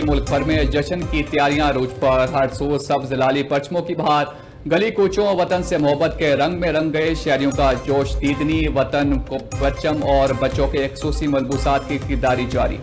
मुल्क भर में जश्न की तैयारियां रूज पर। हर सू सब्ज लाली परचमों की बहार, गली कूचों वतन से मोहब्बत के रंग में रंग गए शहरियों का जोश दीदनी, वतन को परचम और बच्चों के खसूसी मलबूसात की खरीदारी जारी।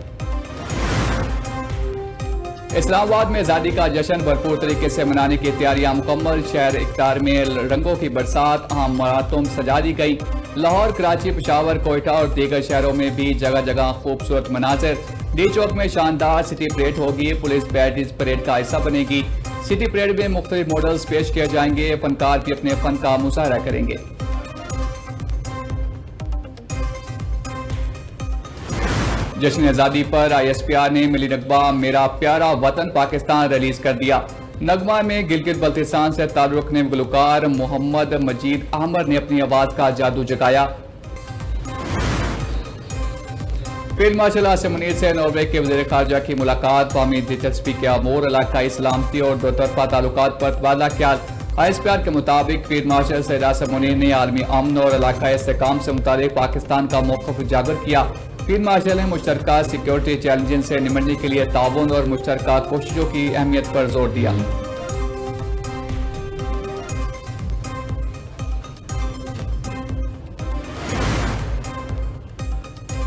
इस्लामाबाद में आज़ादी का जश्न भरपूर तरीके से मनाने की तैयारियां मुकम्मल। शहर इफ्तार में रंगों की बरसात, अहम मरातम सजा दी गई। लाहौर, कराची, पेशावर, कोयटा और दीगर शहरों में भी जगह जगह खूबसूरत मनाजिर। डी चौक में शानदार सिटी परेड होगी, पुलिस बैटरीज परेड का हिस्सा बनेगी। सिटी परेड में मुख्तलिफ मॉडल्स पेश किए जाएंगे, फनकार भी अपने फन का मुजाहरा करेंगे। जश्न आज़ादी पर ISPR ने मिली नगमा मेरा प्यारा वतन पाकिस्तान रिलीज कर दिया। नगमा में गिलगित बल्तिस्तान से ताल्लुक रखने गुलकार मोहम्मद मजीद अहमद ने अपनी आवाज का जादू जगाया। फील्ड मार्शल आसिम मुनीर से नॉर्वे के वज़ीर ख़ारजा की मुलाकात, कौमी दिलचस्पी के अमूर, इलाकाई सलामती और दो तरफा ताल्लुकात पर तबादला ख्याल। ISPR के मुताबिक फील्ड मार्शल सैयद आसिम मुनीर ने आलमी अमन और इलाकाई इस्तेहकाम से मुतालिक पाकिस्तान का मौक़िफ़ उजागर किया। फील्ड मार्शल ने मुश्तरका सिक्योरिटी चैलेंज से निपटने के लिए ताउन और मुश्तरका कोशिशों की अहमियत पर जोर दिया।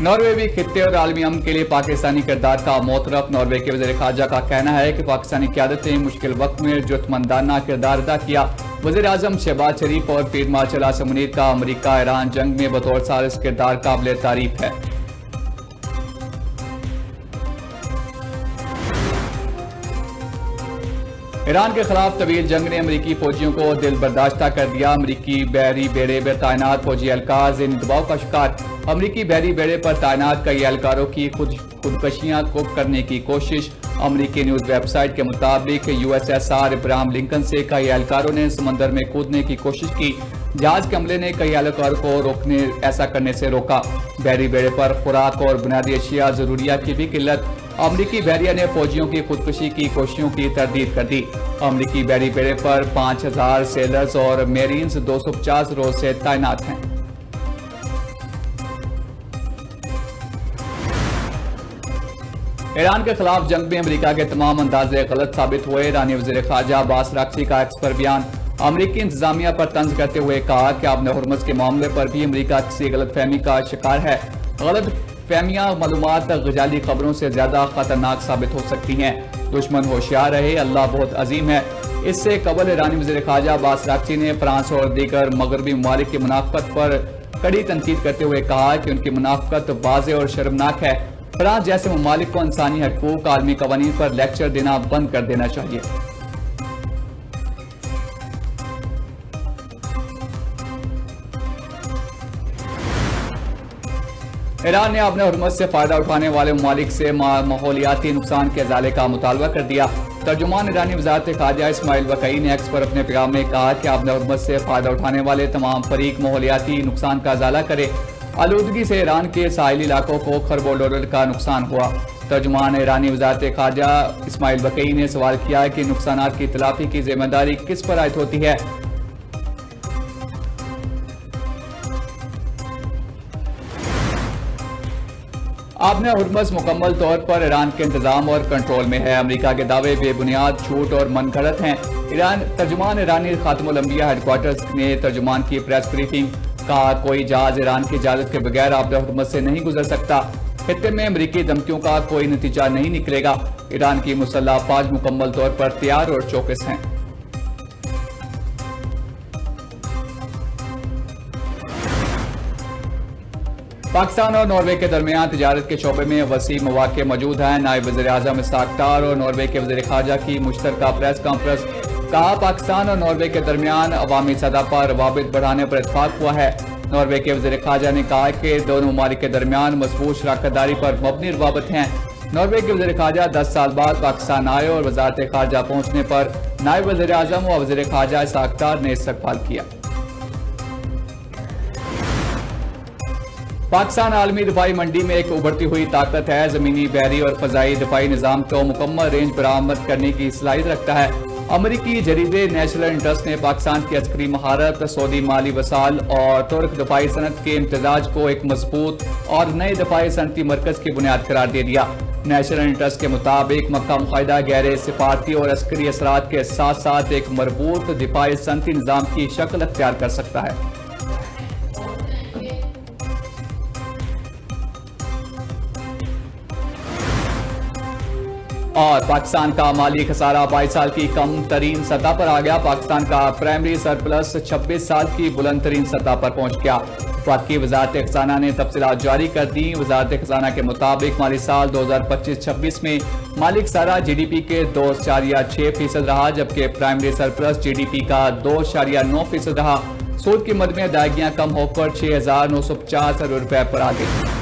नॉर्वे भी खित्ते और आलमी अमन के लिए पाकिस्तानी किरदार का मोतरफ। नॉर्वे के वज़ीर ख़ारजा का कहना है कि पाकिस्तानी क़यादत ने मुश्किल वक्त में जुर्मंदाना किरदार अदा किया। वज़ीर आज़म शहबाज शरीफ और फील्ड मार्शल आसिम मुनीर का अमरीका ईरान जंग में बतौर सालिस किरदार काबिल तारीफ है। ईरान के खिलाफ तवील जंग ने अमरीकी फौजियों को दिल बर्दाश्ता कर दिया। अमरीकी बहरी बेड़े पर तैनात फौजी एहलकार ज़हनी दबाव का शिकार। अमरीकी बहरी बेड़े पर तैनात कई एहलकारों की खुदकशियां को करने की कोशिश। अमरीकी न्यूज वेबसाइट के मुताबिक USSR इब्राहिम लिंकन से कई एहलकारों ने समंदर में कूदने की कोशिश की। जहाज के हमले ने कई एहलकारों को ऐसा करने से रोका। बहरी बेड़े पर खुराक और बुनियादी अशिया जरूरियात की भी किल्लत। अमरीकी बहरिया ने फौजियों की खुदकुशी की कोशिशों की तरदीद कर दी। अमरीकी बहरी बेड़े पर 5000 सेलर्स और मेरीन्स 250 रोज से तैनात हैं। ईरान के खिलाफ जंग में अमेरिका के तमाम अंदाजे गलत साबित हुए। ईरानी वज़ीर ख़ारजा अब्बास अराग़ची का एक्स पर बयान। अमरीकी इंतजामिया पर तंज करते हुए कहा कि आपने हुर्मुज़ के मामले पर भी अमरीका किसी गलतफहमी का शिकार है। गलत फहमियां मालूमात गजाली खबरों से ज्यादा खतरनाक साबित हो सकती हैं। दुश्मन होशियार रहे, अल्लाह बहुत अजीम है। इससे कबल ईरानी वज़ीर ख़ारजा अब्बास अराग़ची ने फ्रांस और दीगर मगरबी ममालिक की मुनाफ़क़त पर कड़ी तनकीद करते हुए कहा कि उनकी मुनाफ़क़त वाज़ेह और शर्मनाक है। फ्रांस जैसे ममालिक को इंसानी हकूक़, आलमी क़वानीन पर लेक्चर देना बंद कर देना चाहिए। ईरान ने अपने हुर्मुज़ से फायदा उठाने वाले ममालिक से माहौलियाती नुकसान के इज़ाले का मुतालबा कर दिया। तर्जुमान ईरानी वज़ारत ख़ारजा इस्माइल बक़ई ने एक्स पर अपने पैगाम में कहा कि आपने हुर्मुज़ से फायदा उठाने वाले तमाम फरीक माहौलियाती नुकसान का इज़ाला करे। आलूदगी से ईरान के साहिली इलाकों को खरबों डॉलर का नुकसान हुआ। तर्जुमान ईरानी वज़ारत ख़ारजा इस्माइल बक़ई ने सवाल किया कि नुकसानात की तलाफ़ी की जिम्मेदारी किस पर आयद होती है। आपने हुर्मुज़ मुकम्मल तौर पर ईरान के इंतजाम और कंट्रोल में है। अमेरिका के दावे बेबुनियाद, झूठ और मनगढ़ंत हैं। तर्जुमान ईरानी खातमुल अंबिया हेडक्वार्टर्स ने तर्जुमान की प्रेस ब्रीफिंग का कोई जहाज ईरान की इजाजत के बगैर आपने हुर्मुज़ से नहीं गुजर सकता। खित्ते में अमरीकी धमकियों का कोई नतीजा नहीं निकलेगा। ईरान की मुसल्लह फौज मुकम्मल तौर पर तैयार और चौकस हैं। पाकिस्तान और नॉर्वे के दरमियान तिजारत के शोबे में वसी मौके मौजूद हैं। नायब वज़ीर आज़म इसहाक़ डार और नॉर्वे के वज़ीर ख़ारजा की मुश्तरका प्रेस कॉन्फ्रेंस। कहा, पाकिस्तान और नॉर्वे के दरमियान अवामी सतह पर रवाबित बढ़ाने पर इत्तेफाक हुआ है। नॉर्वे के वज़ीर ख़ारजा ने कहा कि दोनों ममालिक के दरमियान मज़बूत शराकतदारी पर मबनी रवाबत हैं। नॉर्वे के वज़ीर ख़ारजा 10 साल बाद पाकिस्तान आए और वज़ारत ख़ारजा पहुँचने पर नायब वज़ीर आज़म और वज़ीर ख़ारजा इसहाक़ डार ने इस्तक़बाल किया। पाकिस्तान आलमी दफाई मंडी में एक उभरती हुई ताकत है। जमीनी, बहरी और फजाई दफाई निज़ाम को मुकम्मल रेंज बरामद करने की सलाहियत रखता है। अमरीकी जरीदे नेशनल इंटरेस्ट ने पाकिस्तान की अस्करी महारत, सऊदी माली वसाल और तुर्क दफाई सनत के इम्तजाज को एक मजबूत और नए दफाई सनती मरकज की बुनियाद करार दे दिया। नेशनल इंटरेस्ट के मुताबिक मक्का मुकाहिदा गहरे सिफारती और अस्करी असरात के साथ साथ एक मरबूत दिफाई सनती निज़ाम की शक्ल अख्तियार कर सकता है। और पाकिस्तान का माली खसारा 22 साल की कम तरीन सतह पर आ गया। पाकिस्तान का प्राइमरी सरप्लस 26 साल की बुलंद तरीन सतह पर पहुंच गया। वफाकी वजारत खजाना ने तफसीलात जारी कर दी। वजारत खजाना के मुताबिक माली साल 2025-26 में माली खसारा GDP के 2.6% रहा, जबकि प्राइमरी सरप्लस GDP का 2.9% रहा। सूद की मद में अदायगियां कम होकर 6,950 करोड़ रुपए पर आ गई।